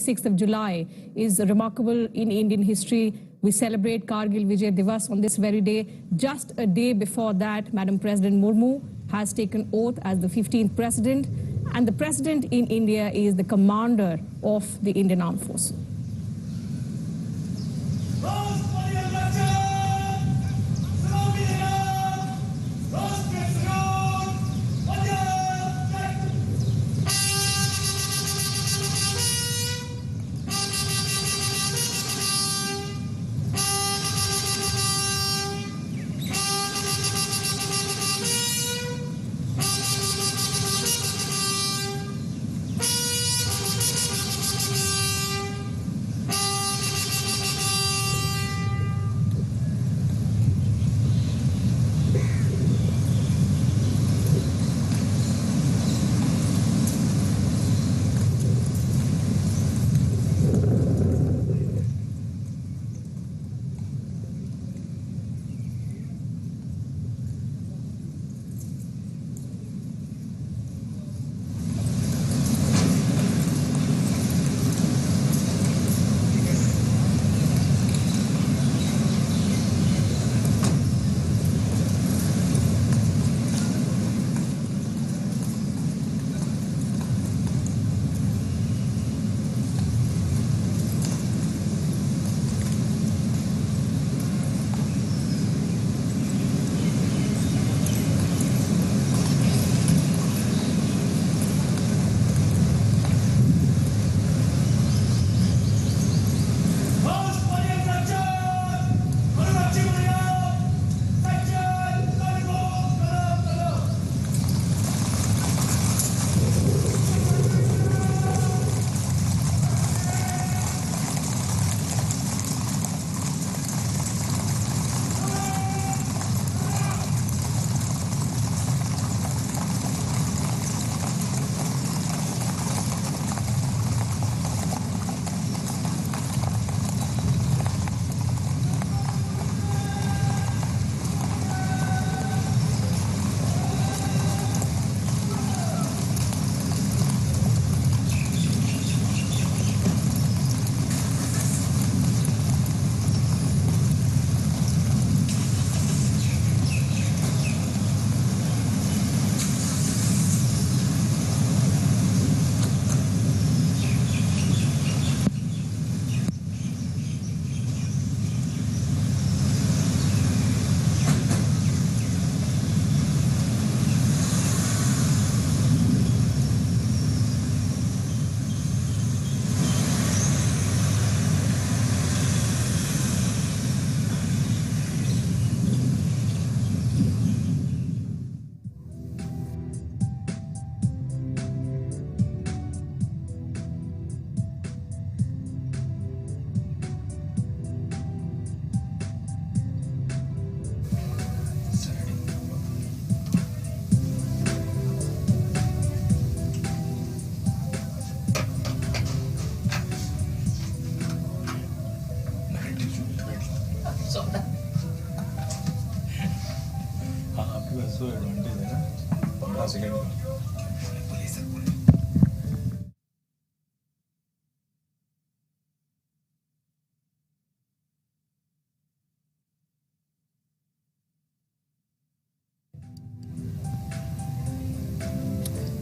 6th of July is remarkable in Indian history. We celebrate Kargil Vijay Divas on this very day. Just a day before that, Madam President Murmu has taken oath as the 15th president, and the president in India is the commander of the Indian Armed Force.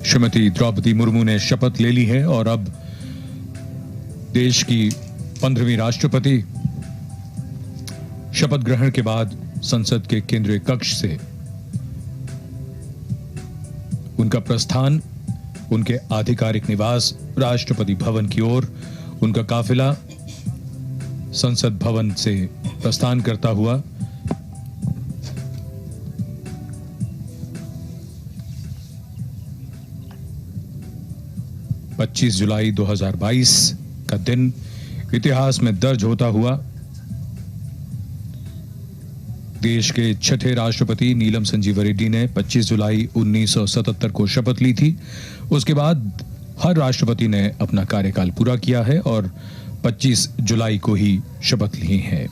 Shrimati Draupadi Murmu ने शपथ ले ली है और अब देश की 15वीं राष्ट्रपति शपथ ग्रहण के बाद संसद के केंद्रीय कक्ष से उनका प्रस्थान उनके आधिकारिक निवास राष्ट्रपति भवन की ओर उनका काफिला संसद भवन से प्रस्थान करता हुआ 25 जुलाई 2022 का दिन इतिहास में दर्ज होता हुआ देश के छठे राष्ट्रपति नीलम संजीव रेड्डी ने 25 जुलाई 1977 को शपथ ली थी। उसके बाद हर राष्ट्रपति ने अपना कार्यकाल पूरा किया है और 25 जुलाई को ही शपथ ली है।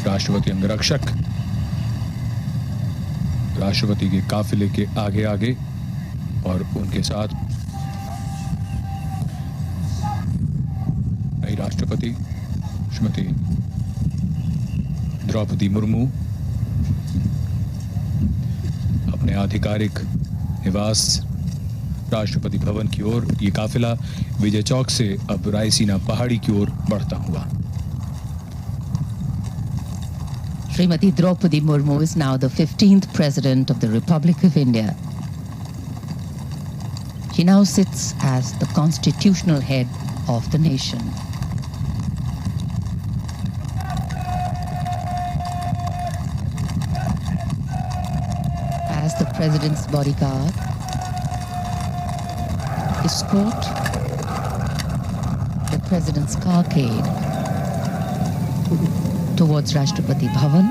राष्ट्रपति अंगरक्षक राष्ट्रपति के काफिले के आगे आगे और उनके साथ नई राष्ट्रपति श्रीमती द्रौपदी मुर्मू अपने आधिकारिक निवास राष्ट्रपति भवन की ओर ये काफिला विजय चौक से अब रायसीना पहाड़ी की ओर बढ़ता हुआ। Srimati Droupadi Murmu is now the 15th President of the Republic of India. She now sits as the constitutional head of the nation. As the President's bodyguard, escort the President's carcade towards Rashtrapati Bhavan.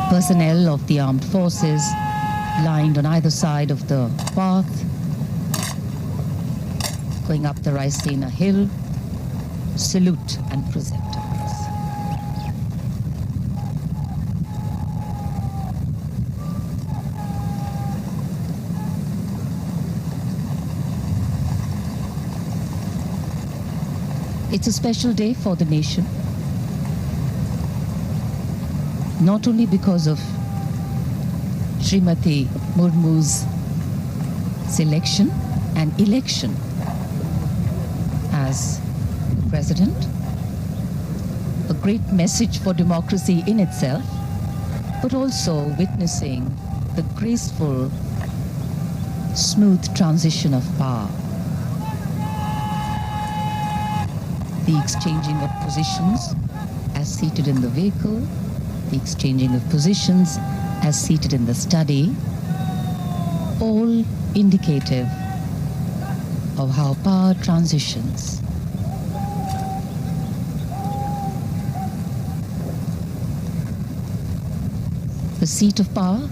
Personnel of the armed forces lined on either side of the path, going up the Raisina hill, salute and present arms. It's a special day for the nation, not only because of Srimati Murmu's selection and election as president, a great message for democracy in itself, but also witnessing the graceful, smooth transition of power. The exchanging of positions as seated in the vehicle, the exchanging of positions as seated in the study, all indicative of how power transitions. The seat of power,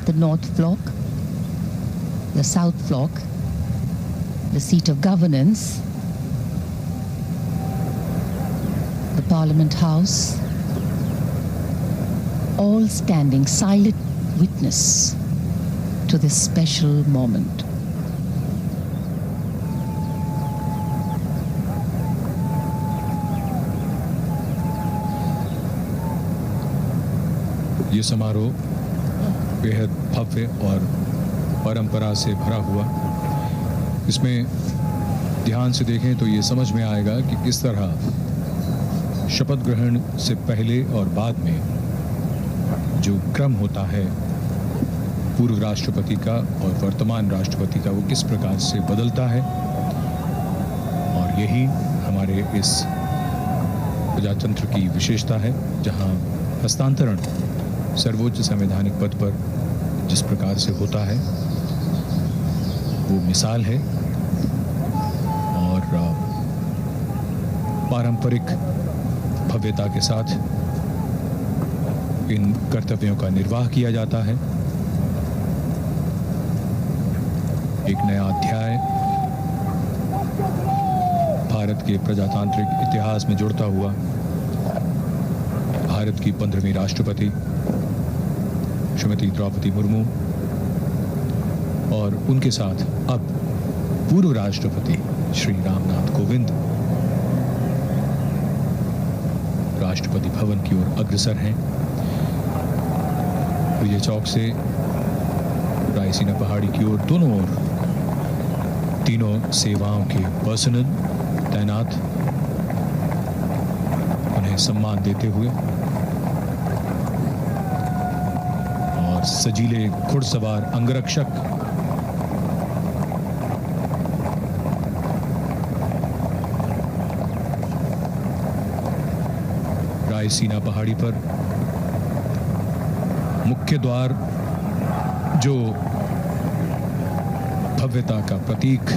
the North Block, the South Block, the seat of governance, the Parliament House, all standing silent witness to this special moment. ये समारोह बेहद भव्य और परंपरा से भरा हुआ। इसमें ध्यान से देखें तो ये समझ में आएगा कि किस तरह शपथ ग्रहण से पहले और बाद में जो क्रम होता है पूर्व राष्ट्रपति का और वर्तमान राष्ट्रपति का, वो किस प्रकार से बदलता है। और यही हमारे इस प्रजातंत्र की विशेषता है, जहां हस्तांतरण सर्वोच्च संवैधानिक पद पर जिस प्रकार से होता है वो मिसाल है। और पारंपरिक भव्यता के साथ इन कर्तव्यों का निर्वाह किया जाता है। एक नया अध्याय भारत के प्रजातांत्रिक इतिहास में जुड़ता हुआ भारत की 15वीं राष्ट्रपति श्रीमती द्रौपदी मुर्मू और उनके साथ अब पूर्व राष्ट्रपति श्री रामनाथ कोविंद राष्ट्रपति भवन की ओर अग्रसर हैं। विजय चौक से रायसीना पहाड़ी की ओर दोनों ओर तीनों सेवाओं के पर्सनल तैनात उन्हें सम्मान देते हुए और सजीले घुड़सवार अंगरक्षक रायसीना पहाड़ी पर मुख्य द्वार जो भव्यता का प्रतीक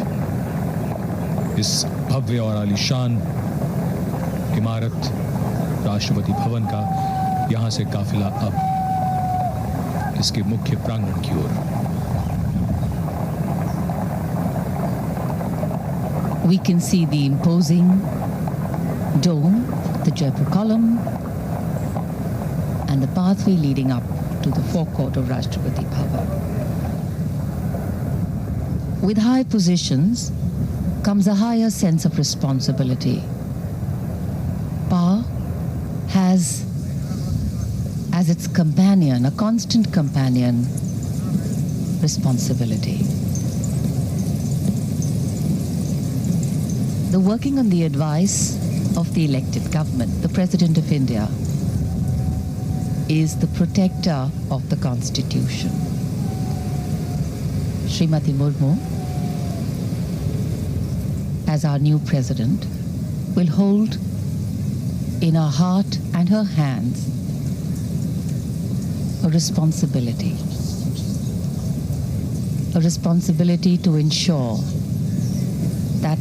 इस भव्य और आलीशान इमारत राष्ट्रपति भवन का, यहां से काफिला अब इसके मुख्य प्रांगण की ओर। We can see the imposing dome, the Jaipur column, and the pathway leading up to the forecourt of Rashtrapati Bhavan. With high positions comes a higher sense of responsibility. Power has as its companion, a constant companion, responsibility. The working on the advice of the elected government, the President of India, is the protector of the Constitution. Srimati Murmu, as our new President, will hold in her heart and her hands a responsibility to ensure that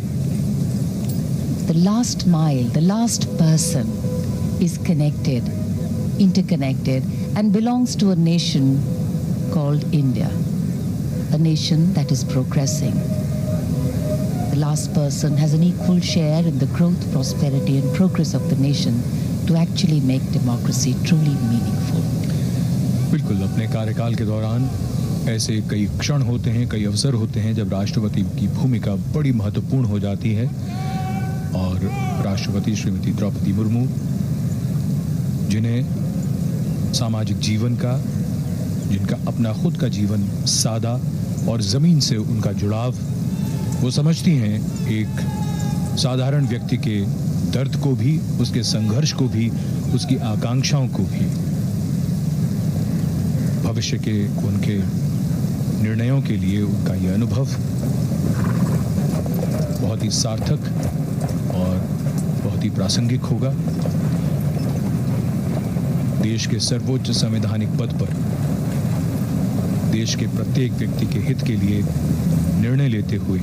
the last mile, the last person is connected, interconnected, and belongs to a nation called India, a nation that is progressing. The last person has an equal share in the growth, prosperity, and progress of the nation to actually make democracy truly meaningful. बिल्कुल, अपने कार्यकाल के दौरान ऐसे कई क्षण होते हैं, कई अवसर होते हैं जब राष्ट्रपति की भूमिका बड़ी महत्वपूर्ण हो जाती है और राष्ट्रपति श्रीमती द्रौपदी मुर्मू, जिन्हें सामाजिक जीवन का, जिनका अपना खुद का जीवन सादा और ज़मीन से उनका जुड़ाव, वो समझती हैं एक साधारण व्यक्ति के दर्द को भी, उसके संघर्ष को भी, उसकी आकांक्षाओं को भी, भविष्य के उनके निर्णयों के लिए उनका यह अनुभव बहुत ही सार्थक और बहुत ही प्रासंगिक होगा। देश के सर्वोच्च संवैधानिक पद पर देश के प्रत्येक व्यक्ति के हित के लिए निर्णय लेते हुए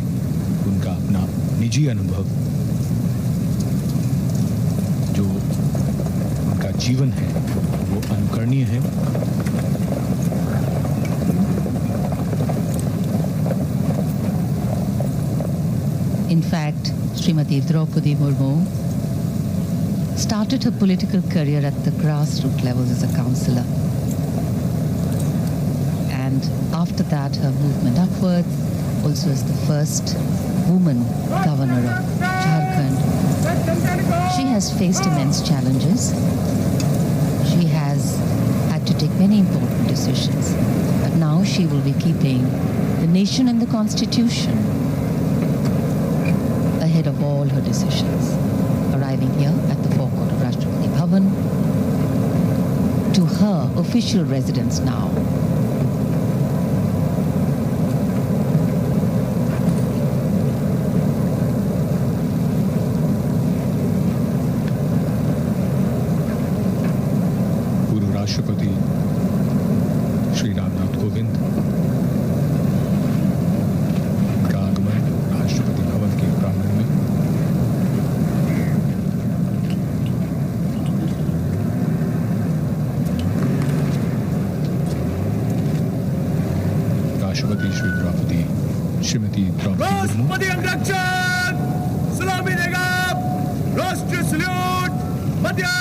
उनका अपना निजी अनुभव, जो उनका जीवन है, वो अनुकरणीय है। In fact, Srimati Droupadi Murmu started her political career at the grassroots levels as a councillor. And after that, her movement upwards, also as the first woman governor of Jharkhand. She has faced immense challenges. She has had to take many important decisions. But now she will be keeping the nation and the Constitution ahead of all her decisions, arriving here at the forecourt of Rashtrapati Bhavan to her official residence now. पूर्व राष्ट्रपति श्री रामनाथ कोविंद का आगमन राष्ट्रपति भवन के प्रांगण में। राष्ट्रपति श्रीमती द्रौपदी मुर्मू सलामी देगा। राष्ट्रीय salute Madhya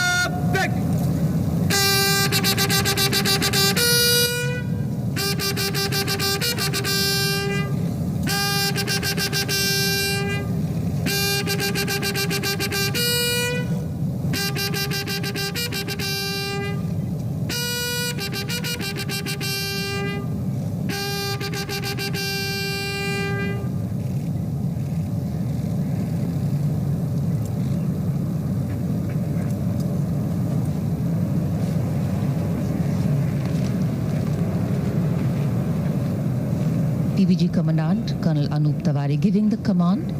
PBG Commandant Colonel Anup Tawari giving the command.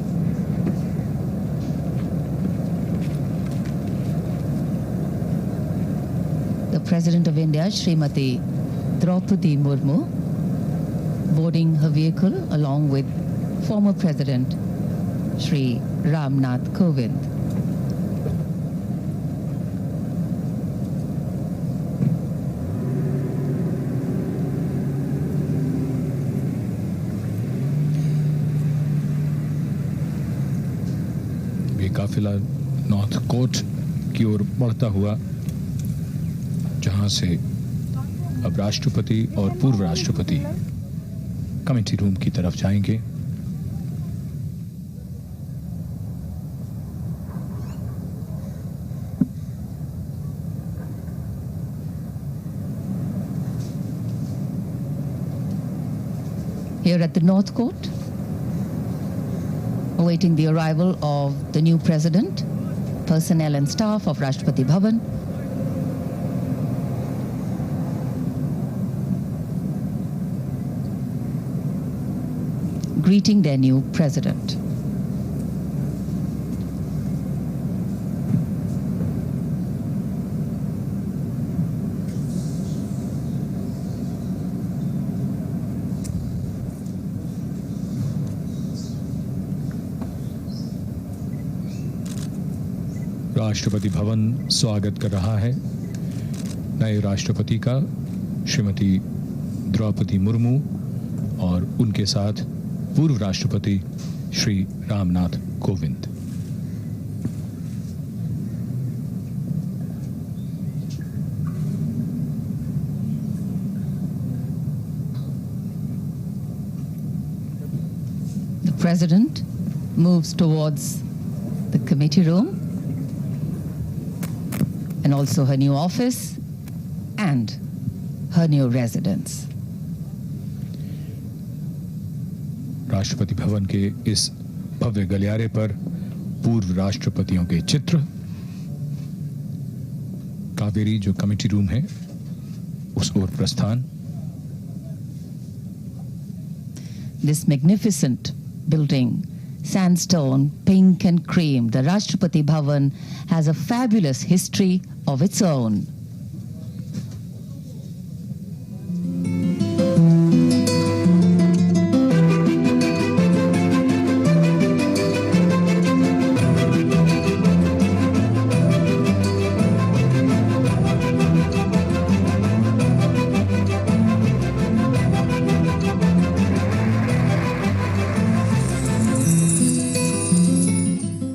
The President of India, Srimati Droupadi Murmu, boarding her vehicle along with former President Shri Ramnath Kovind. काफिला नॉर्थ कोर्ट की ओर बढ़ता हुआ, जहां से अब राष्ट्रपति और पूर्व राष्ट्रपति कमेटी रूम की तरफ जाएंगे। Here at the North Court, awaiting the arrival of the new president, personnel and staff of Rashtrapati Bhavan. Greeting their new president. Rashtrapati Bhavan स्वागत कर रहा है नए राष्ट्रपति का, श्रीमती द्रौपदी मुर्मू और उनके साथ पूर्व राष्ट्रपति Shri Ramnath Kovind. The president moves towards the committee room and also her new office and her new residence. Rashtrapati Bhavan के इस भव्य गलियारे पर पूर्व राष्ट्रपतियों के चित्र, कावेरी जो कमेटी रूम है उस ओर प्रस्थान। This magnificent building, sandstone, pink and cream, the Rashtrapati Bhavan has a fabulous history of its own.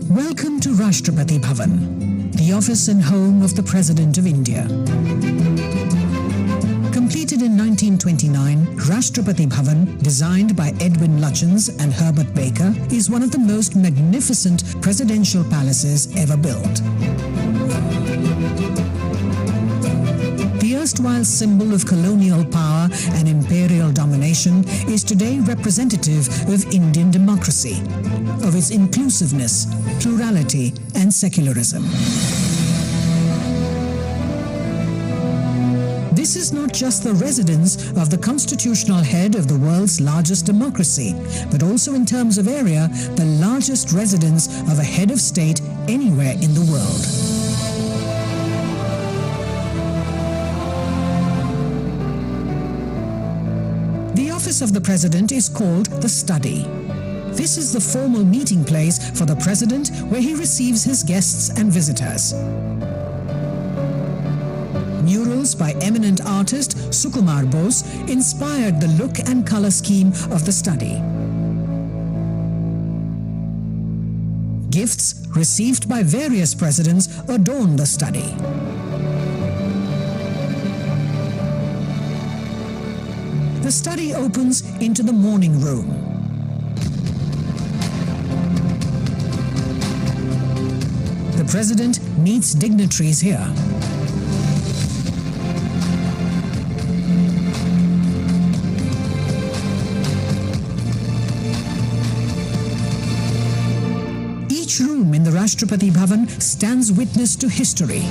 Welcome to Rashtrapati Bhavan, the office and home of the President of India. Completed in 1929, Rashtrapati Bhavan, designed by Edwin Lutyens and Herbert Baker, is one of the most magnificent presidential palaces ever built. The erstwhile symbol of colonial power and imperial domination is today representative of Indian democracy, of its inclusiveness, plurality and secularism. This is not just the residence of the constitutional head of the world's largest democracy, but also in terms of area, the largest residence of a head of state anywhere in the world. The office of the President is called the Study. This is the formal meeting place for the President where he receives his guests and visitors. Murals by eminent artist Sukumar Bose inspired the look and color scheme of the Study. Gifts received by various presidents adorn the Study. The Study opens into the morning room. The President meets dignitaries here. Each room in the Rashtrapati Bhavan stands witness to history.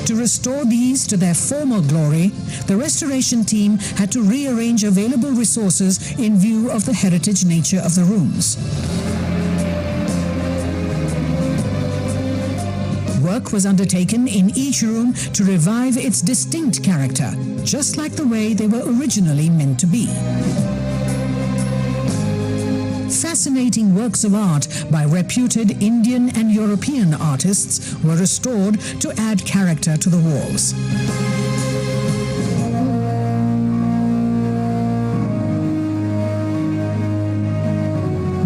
To restore these to their former glory, the restoration team had to rearrange available resources in view of the heritage nature of the rooms. Work was undertaken in each room to revive its distinct character, just like the way they were originally meant to be. Fascinating works of art by reputed Indian and European artists were restored to add character to the walls.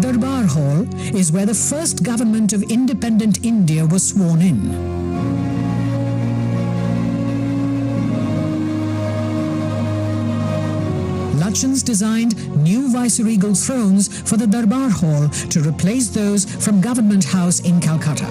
Darbar Hall is where the first government of independent India was sworn in. Lutyens designed new viceregal thrones for the Darbar Hall to replace those from Government House in Calcutta.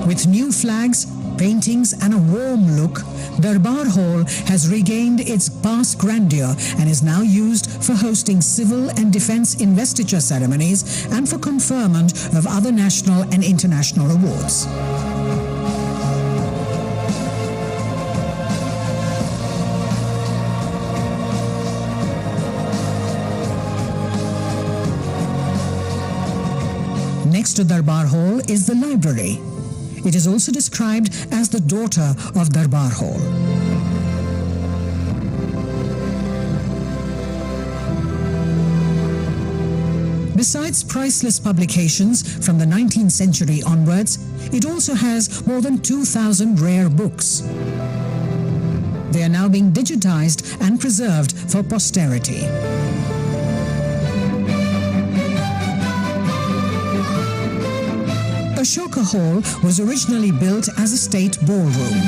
With new flags, paintings and a warm look, Darbar Hall has regained its past grandeur and is now used for hosting civil and defence investiture ceremonies and for conferment of other national and international awards. Next to Darbar Hall is the library. It is also described as the daughter of Darbar Hall. Besides priceless publications from the 19th century onwards, it also has more than 2,000 rare books. They are now being digitized and preserved for posterity. Ashoka Hall was originally built as a state ballroom.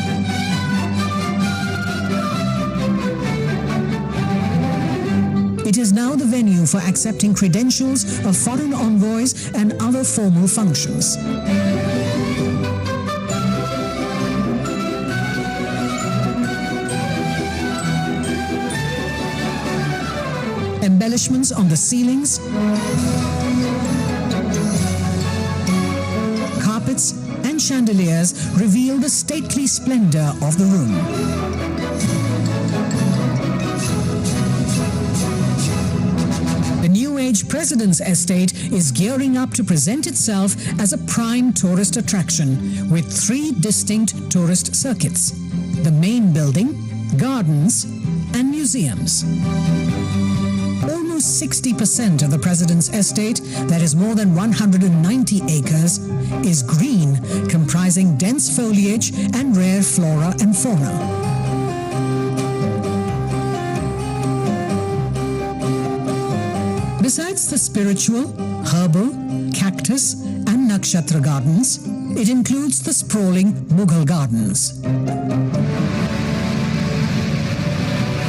It is now the venue for accepting credentials of foreign envoys and other formal functions. Embellishments on the ceilings, carpets and chandeliers reveal the stately splendor of the room. The New Age President's Estate is gearing up to present itself as a prime tourist attraction with 3 distinct tourist circuits: the main building, gardens and museums. Almost 60% of the President's Estate, that is more than 190 acres, is green, comprising dense foliage and rare flora and fauna. Besides the spiritual, herbal, cactus and nakshatra gardens, it includes the sprawling Mughal gardens.